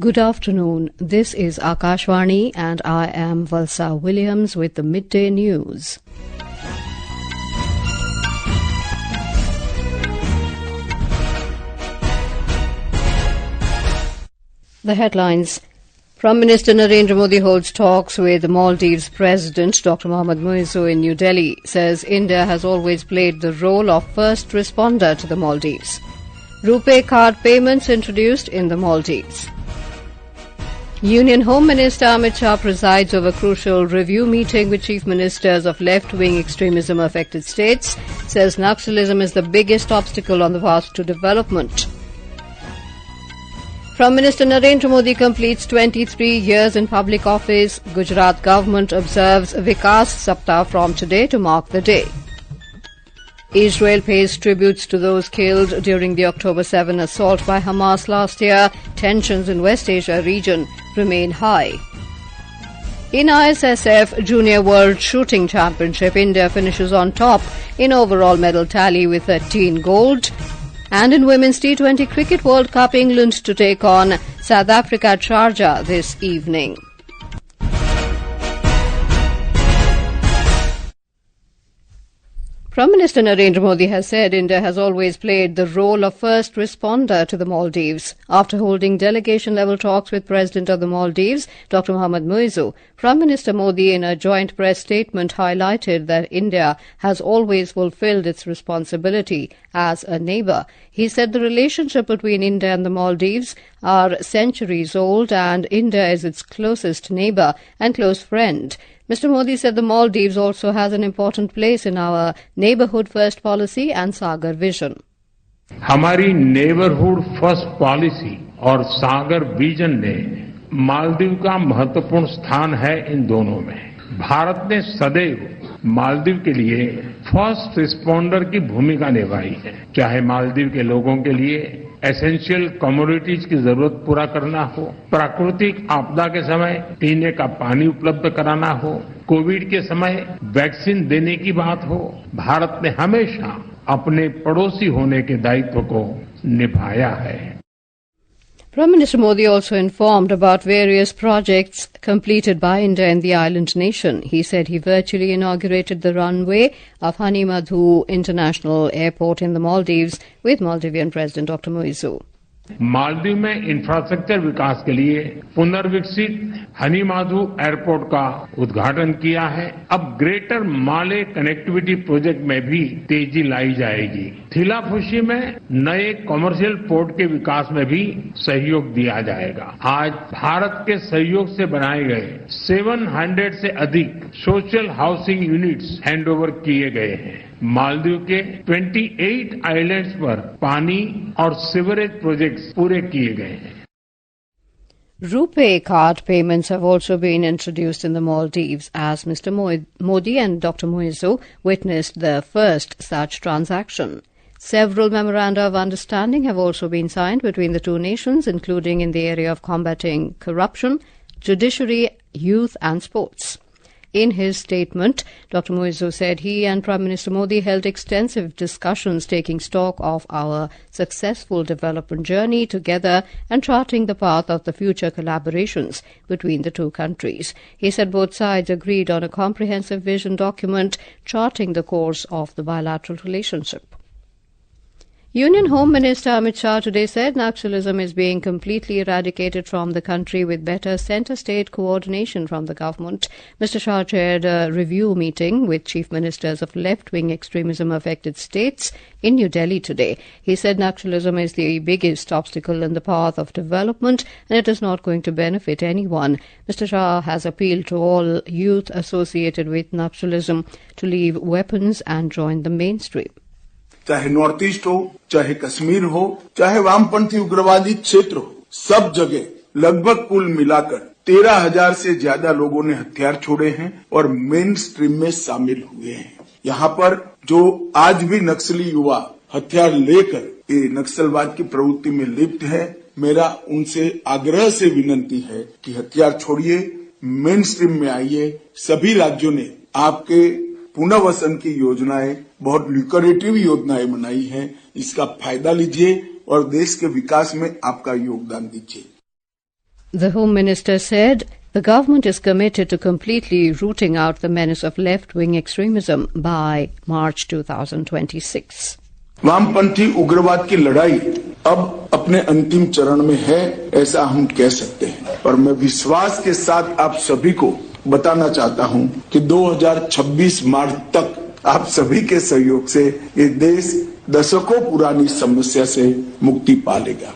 Good afternoon. This is Akashvani and I am Valsa Williams with the Midday News. The headlines. Prime Minister Narendra Modi holds talks with the Maldives President Dr. Muizzu in New Delhi, says India has always played the role of first responder to the Maldives. RuPay card payments introduced in the Maldives. Union Home Minister Amit Shah presides over crucial review meeting with chief ministers of left-wing extremism affected states, says Naxalism is the biggest obstacle on the path to development. Prime Minister Narendra Modi completes 23 years in public office. Gujarat Government observes Vikas Saptah from today to mark the day. Israel pays tributes to those killed during the October 7 assault by Hamas last year. Tensions in West Asia region remain high. In ISSF Junior World Shooting Championship, India finishes on top in overall medal tally with 13 gold. And in Women's T20 Cricket World Cup, England to take on South Africa at Sharjah this evening. Prime Minister Narendra Modi has said India has always played the role of first responder to the Maldives. After holding delegation-level talks with President of the Maldives, Dr. Muizzu, Prime Minister Modi in a joint press statement highlighted that India has always fulfilled its responsibility as a neighbour. He said the relationship between India and the Maldives are centuries old and India is its closest neighbour and close friend. Mr. Modi said the Maldives also has an important place in our neighbourhood first policy and Sagar vision. हमारी neighbourhood first policy और सागर vision ने मालदीव का महत्वपूर्ण स्थान है इन दोनों में। भारत ने सदैव मालदीव के लिए फर्स्ट रिस्पॉन्डर की भूमिका निभाई है, चाहे मालदीव के लोगों के लिए एसेंशियल कमोडिटीज की जरूरत पूरा करना हो, प्राकृतिक आपदा के समय पीने का पानी उपलब्ध कराना हो, कोविड के समय वैक्सीन देने की बात हो। भारत ने हमेशा अपने पड़ोसी होने के दायित्व को निभाया है। Prime Minister Modi also informed about various projects completed by India in the island nation. He said he virtually inaugurated the runway of Muizzu International Airport in the Maldives with Maldivian President Dr. Muizzu. Maldives में infrastructure विकास के लिए पुनर्विकसित Muizzu airport का उद्घाटन किया है। अब greater माले connectivity project में भी तेजी लाई जाएगी। थिलाफुशी में नए कमर्शियल पोर्ट के विकास में भी सहयोग दिया जाएगा। आज भारत के सहयोग से बनाए गए 700 से अधिक सोशल हाउसिंग यूनिट्स हैंडओवर किए गए हैं। मालदीव के 28 आइलैंड्स पर पानी और सीवरेज प्रोजेक्ट्स पूरे किए गए हैं। RuPay card payments have also been introduced in the Maldives as Mr. Modi and Dr. Muizzu witnessed the first such transaction. Several memoranda of understanding have also been signed between the two nations, including in the area of combating corruption, judiciary, youth and sports. In his statement, Dr. Muizzu said he and Prime Minister Modi held extensive discussions taking stock of our successful development journey together and charting the path of the future collaborations between the two countries. He said both sides agreed on a comprehensive vision document charting the course of the bilateral relationship. Union Home Minister Amit Shah today said Naxalism is being completely eradicated from the country with better centre-state coordination from the government. Mr. Shah chaired a review meeting with chief ministers of left-wing extremism affected states in New Delhi today. He said Naxalism is the biggest obstacle in the path of development and it is not going to benefit anyone. Mr. Shah has appealed to all youth associated with Naxalism to leave weapons and join the mainstream. चाहे north east हो, चाहे कश्मीर हो, चाहे वामपंथी उग्रवादी क्षेत्र हो, सब जगह लगभग कुल मिलाकर 13,000 से ज्यादा लोगों ने हथियार छोड़े हैं और मेन स्ट्रीम में शामिल हुए हैं। यहाँ पर जो आज भी नक्सली युवा हथियार लेकर ये नक्सलवाद की प्रवृत्ति में लिप्त है, मेरा उनसे आग्रह से विनती है कि हथियार छोड़िए, मेन स्ट्रीम में आइए। सभी राज्यों ने आपके पुनर्वसन की योजनाएं, बहुत ल्यूक्रेटिव योजनाएं बनाई हैं, इसका फायदा लीजिए और देश के विकास में आपका योगदान दीजिए। The Home Minister said the government is committed to completely rooting out the menace of left-wing extremism by March 2026. वामपंथी उग्रवाद की लड़ाई अब अपने अंतिम चरण में है, ऐसा हम कह सकते हैं। और मैं विश्वास के साथ आप सभी को बताना चाहता हूं कि 2026 मार्च तक आप सभी के सहयोग से ये देश दशकों पुरानी समस्या से मुक्ति पा लेगा।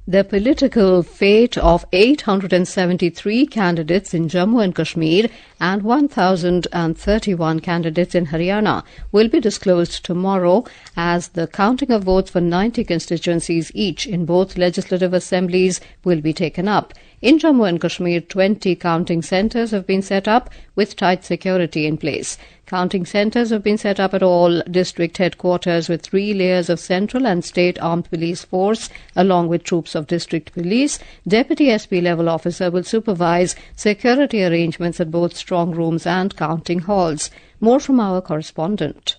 The political fate of 873 candidates in Jammu and Kashmir and 1,031 candidates in Haryana will be disclosed tomorrow as the counting of votes for 90 constituencies each in both legislative assemblies will be taken up. In Jammu and Kashmir, 20 counting centres have been set up with tight security in place. Counting centres have been set up at all district headquarters with 3 layers of central and state armed police force along with troops of district police. Deputy SP level officer will supervise security arrangements at both strong rooms and counting halls. More from our correspondent.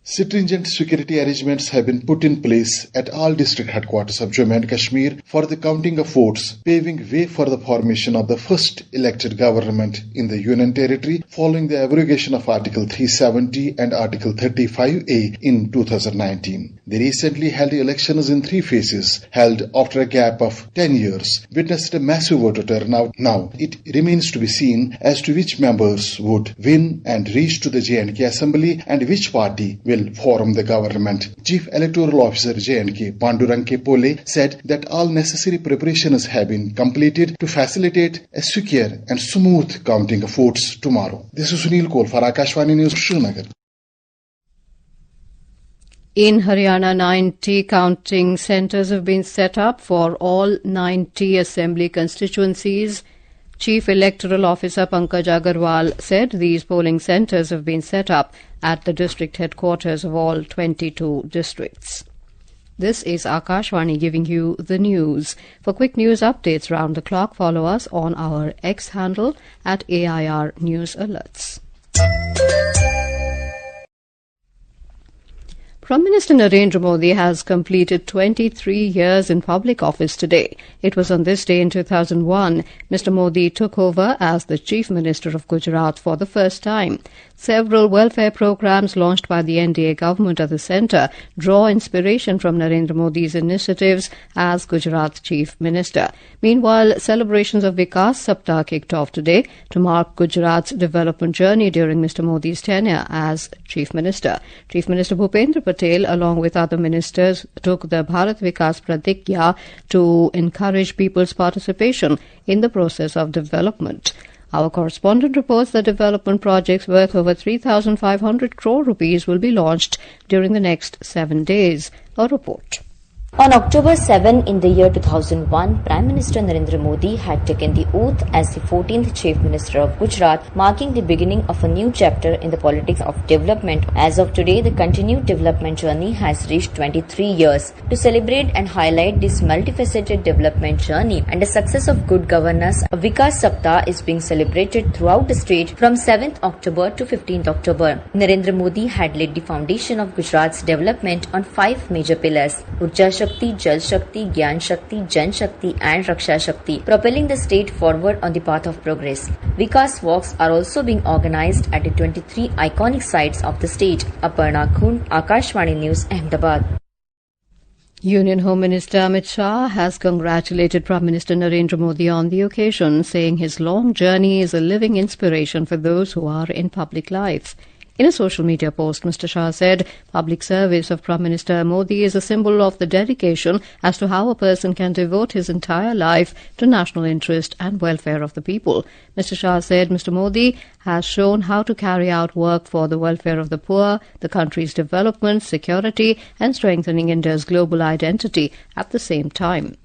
Stringent security arrangements have been put in place at all district headquarters of Jammu and Kashmir for the counting of votes, paving way for the formation of the first elected government in the Union Territory following the abrogation of Article 370 and Article 35A in 2019. The recently held elections in 3 phases, held after a gap of 10 years, witnessed a massive voter turnout. Now, it remains to be seen as to which members would win and reach to the J&K Assembly and which party will form the government. Chief Electoral Officer J&K Pandurang K. Pole said that all necessary preparations have been completed to facilitate a secure and smooth counting of votes tomorrow. This is Sunil Kol for Akashvani News, Srinagar. In Haryana, 90 counting centres have been set up for all 90 assembly constituencies. Chief Electoral Officer Pankaj Agarwal said these polling centres have been set up at the district headquarters of all 22 districts. This is Akashvani giving you the news. For quick news updates round the clock, follow us on our X handle at AIR News Alerts. Prime Minister Narendra Modi has completed 23 years in public office today. It was on this day in 2001 Mr. Modi took over as the Chief Minister of Gujarat for the first time. Several welfare programs launched by the NDA government at the centre draw inspiration from Narendra Modi's initiatives as Gujarat's Chief Minister. Meanwhile, celebrations of Vikas Saptah kicked off today to mark Gujarat's development journey during Mr. Modi's tenure as Chief Minister. Chief Minister Bhupendra Patel, along with other ministers, took the Bharat Vikas Pratikya to encourage people's participation in the process of development. Our correspondent reports that development projects worth over 3,500 crore rupees will be launched during the next 7 days. A report. On October 7 in the year 2001, Prime Minister Narendra Modi had taken the oath as the 14th Chief Minister of Gujarat, marking the beginning of a new chapter in the politics of development. As of today, the continued development journey has reached 23 years. To celebrate and highlight this multifaceted development journey and the success of good governance, a Vikas Saptah is being celebrated throughout the state from 7th October to 15th October. Narendra Modi had laid the foundation of Gujarat's development on 5 major pillars: Urja Shakti, Jal Shakti, Gyan Shakti, Jan Shakti and Raksha Shakti, propelling the state forward on the path of progress. Vikas walks are also being organized at the 23 iconic sites of the state. Aparna Khund, Akashvani News, Ahmedabad. Union Home Minister Amit Shah has congratulated Prime Minister Narendra Modi on the occasion, saying his long journey is a living inspiration for those who are in public life. In a social media post, Mr. Shah said, public service of Prime Minister Modi is a symbol of the dedication as to how a person can devote his entire life to national interest and welfare of the people. Mr. Shah said Mr. Modi has shown how to carry out work for the welfare of the poor, the country's development, security and strengthening India's global identity at the same time.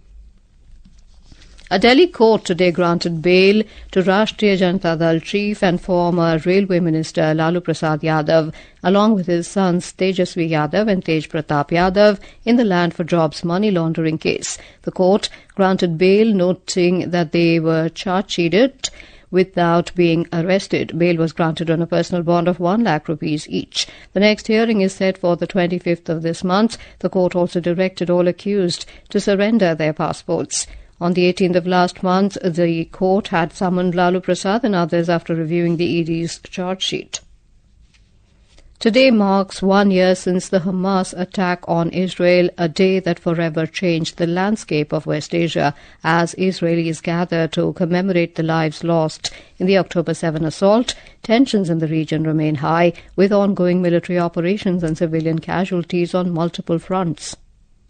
A Delhi court today granted bail to Rashtriya Janata Dal chief and former Railway Minister Lalu Prasad Yadav, along with his sons Tejasvi Yadav and Tej Pratap Yadav, in the Land for Jobs money laundering case. The court granted bail, noting that they were charge-sheeted without being arrested. Bail was granted on a personal bond of 1 lakh rupees each. The next hearing is set for the 25th of this month. The court also directed all accused to surrender their passports. On the 18th of last month, the court had summoned Lalu Prasad and others after reviewing the ED's charge sheet. Today marks 1 year since the Hamas attack on Israel, a day that forever changed the landscape of West Asia as Israelis gather to commemorate the lives lost in the October 7 assault. Tensions in the region remain high, with ongoing military operations and civilian casualties on multiple fronts.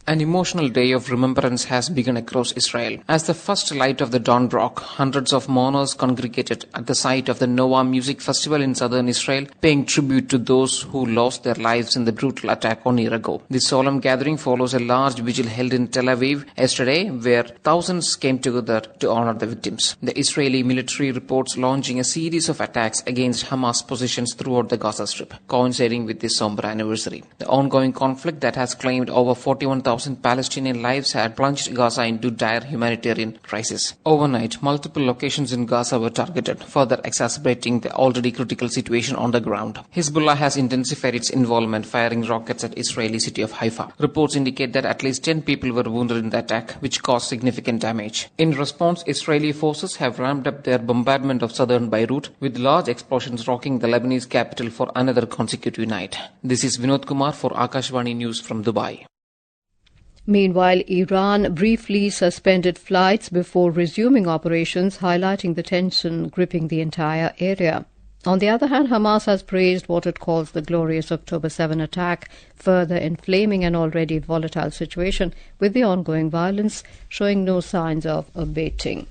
An emotional day of remembrance has begun across Israel. As the first light of the dawn broke, hundreds of mourners congregated at the site of the Nova Music Festival in southern Israel, paying tribute to those who lost their lives in the brutal attack 1 year ago. This solemn gathering follows a large vigil held in Tel Aviv yesterday, where thousands came together to honor the victims. The Israeli military reports launching a series of attacks against Hamas positions throughout the Gaza Strip, coinciding with this somber anniversary. The ongoing conflict that has claimed over 41,000 Palestinian lives had plunged Gaza into dire humanitarian crisis. Overnight, multiple locations in Gaza were targeted, further exacerbating the already critical situation on the ground. Hezbollah has intensified its involvement, firing rockets at Israeli city of Haifa. Reports indicate that at least 10 people were wounded in the attack, which caused significant damage. In response, Israeli forces have ramped up their bombardment of southern Beirut, with large explosions rocking the Lebanese capital for another consecutive night. This is Vinod Kumar for Akashvani News from Dubai. Meanwhile, Iran briefly suspended flights before resuming operations, highlighting the tension gripping the entire area. On the other hand, Hamas has praised what it calls the glorious October 7 attack, further inflaming an already volatile situation, with the ongoing violence showing no signs of abating.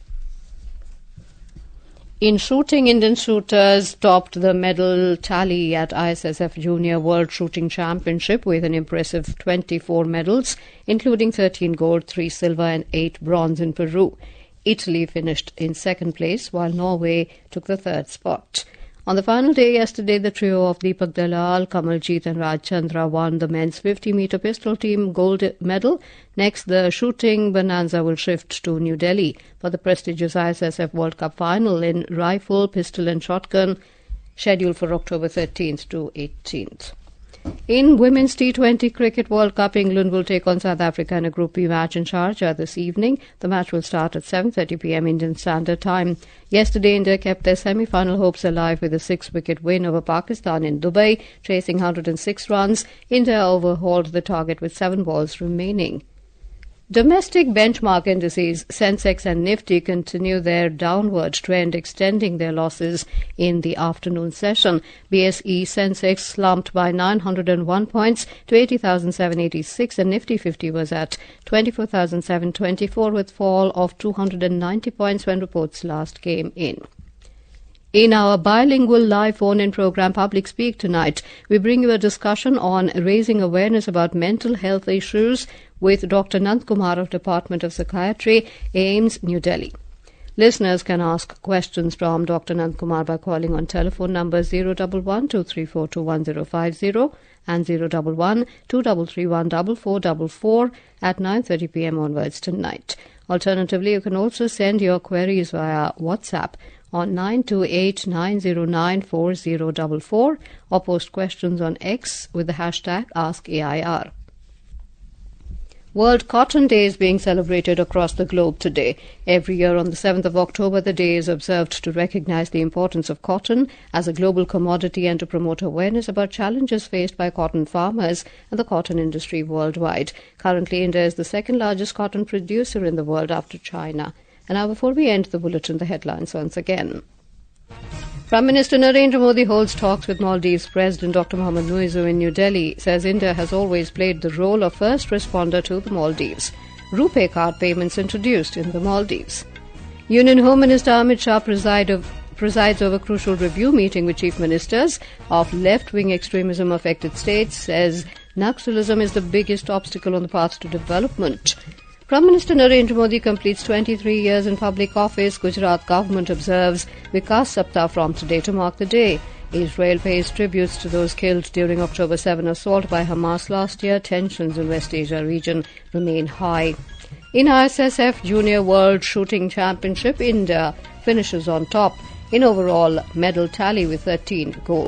In shooting, Indian shooters topped the medal tally at ISSF Junior World Shooting Championship with an impressive 24 medals, including 13 gold, 3 silver and 8 bronze in Peru. Italy finished in second place, while Norway took the third spot. On the final day yesterday, the trio of Deepak Dalal, Kamaljeet and Raj Chandra won the men's 50-meter pistol team gold medal. Next, the shooting bonanza will shift to New Delhi for the prestigious ISSF World Cup final in rifle, pistol and shotgun, scheduled for October 13th to 18th. In Women's T20 Cricket World Cup, England will take on South Africa in a Group B match in Sharjah this evening. The match will start at 7:30 p.m. Indian Standard Time. Yesterday, India kept their semi-final hopes alive with a 6-wicket win over Pakistan in Dubai, chasing 106 runs. India overhauled the target with 7 balls remaining. Domestic benchmark indices Sensex and Nifty continue their downward trend, extending their losses in the afternoon session. BSE Sensex slumped by 901 points to 80,786 and Nifty 50 was at 24,724 with fall of 290 points when reports last came in. In our bilingual live phone-in program Public Speak tonight, we bring you a discussion on raising awareness about mental health issues with Dr. Nand Kumar of Department of Psychiatry, AIIMS, New Delhi. Listeners can ask questions from Dr. Nand Kumar by calling on telephone numbers 011-234-21050 and 011-2331-4444 at 9:30 p.m. onwards tonight. Alternatively, you can also send your queries via WhatsApp on 928-909-4044 or post questions on X with the hashtag AskAIR. World Cotton Day is being celebrated across the globe today. Every year on the 7th of October, the day is observed to recognize the importance of cotton as a global commodity and to promote awareness about challenges faced by cotton farmers and the cotton industry worldwide. Currently, India is the second largest cotton producer in the world after China. And now, before we end the bulletin, the headlines once again. Prime Minister Narendra Modi holds talks with Maldives President Dr. Muizzu in New Delhi, says India has always played the role of first responder to the Maldives. RuPay card payments introduced in the Maldives. Union Home Minister Amit Shah presides over crucial review meeting with chief ministers of left-wing extremism affected states, says Naxalism is the biggest obstacle on the path to development. Prime Minister Narendra Modi completes 23 years in public office. Gujarat Government observes Vikas Saptah from today to mark the day. Israel pays tributes to those killed during October 7 assault by Hamas last year. Tensions in West Asia region remain high. In ISSF Junior World Shooting Championship, India finishes on top in overall medal tally with 13 gold.